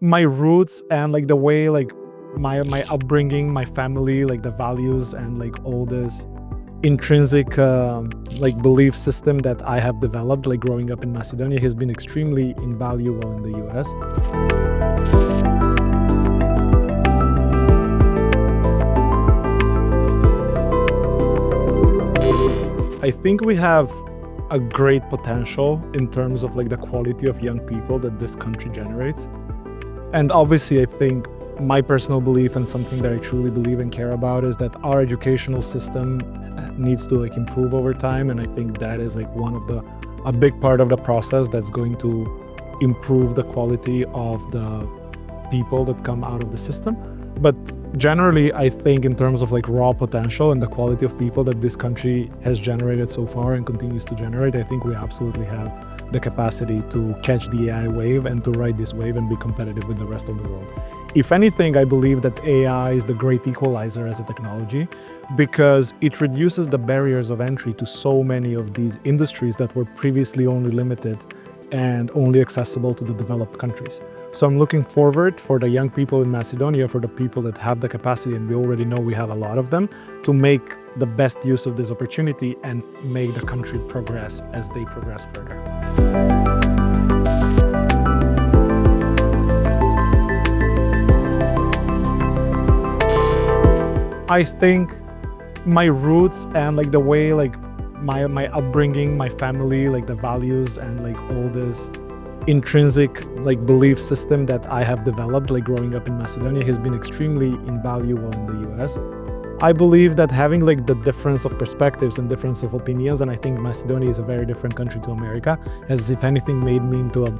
my roots and like the way like my upbringing, my family, like the values and like all this intrinsic like belief system that I have developed like growing up in Macedonia has been extremely invaluable in the US. I think we have a great potential in terms of like the quality of young people that this country generates. And obviously I think my personal belief and something that I truly believe and care about is that our educational system needs to like improve over time, and I think that is like a big part of the process that's going to improve the quality of the people that come out of the system. But generally, I think in terms of like raw potential and the quality of people that this country has generated so far and continues to generate, I think we absolutely have the capacity to catch the AI wave and to ride this wave and be competitive with the rest of the world. If anything, I believe that AI is the great equalizer as a technology because it reduces the barriers of entry to so many of these industries that were previously only limited and only accessible to the developed countries. So I'm looking forward for the young people in Macedonia, for the people that have the capacity, and we already know we have a lot of them, to make the best use of this opportunity and make the country progress as they progress further. I think my roots and like the way like my upbringing, my family, like the values and like all this intrinsic like belief system that I have developed like growing up in Macedonia has been extremely invaluable in the US. I believe that having like the difference of perspectives and difference of opinions, and I think Macedonia is a very different country to America, has if anything made me into a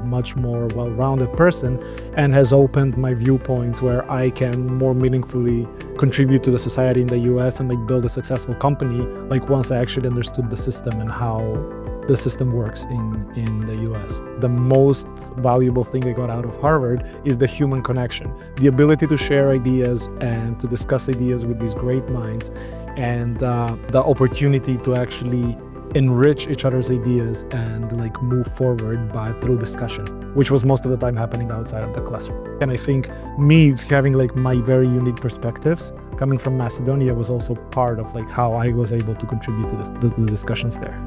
much more well-rounded person and has opened my viewpoints where I can more meaningfully contribute to the society in the US and like build a successful company like once I actually understood the system and how the system works in the US. The most valuable thing I got out of Harvard is the human connection, the ability to share ideas and to discuss ideas with these great minds, and the opportunity to actually enrich each other's ideas and like move forward through discussion, which was most of the time happening outside of the classroom. And I think me having like my very unique perspectives coming from Macedonia was also part of like how I was able to contribute to the discussions there.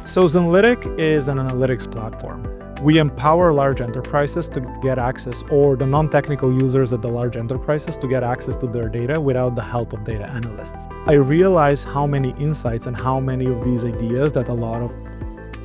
So Zenlytic is an analytics platform. We empower large enterprises to get access, or the non-technical users at the large enterprises to get access to their data without the help of data analysts. I realize how many insights and how many of these ideas that a lot of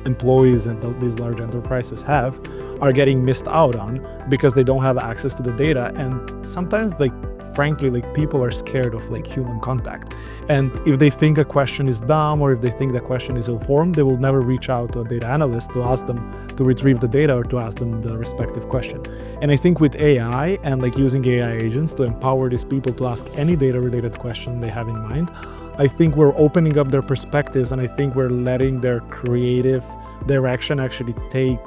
employees and these large enterprises have are getting missed out on because they don't have access to the data. And sometimes like frankly, like people are scared of like human contact. And if they think a question is dumb or if they think the question is ill-formed, they will never reach out to a data analyst to ask them to retrieve the data or to ask them the respective question. And I think with AI and like using AI agents to empower these people to ask any data-related question they have in mind, I think we're opening up their perspectives, and I think we're letting their creative direction actually take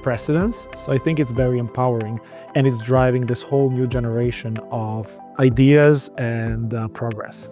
precedence. So I think it's very empowering, and it's driving this whole new generation of ideas and progress.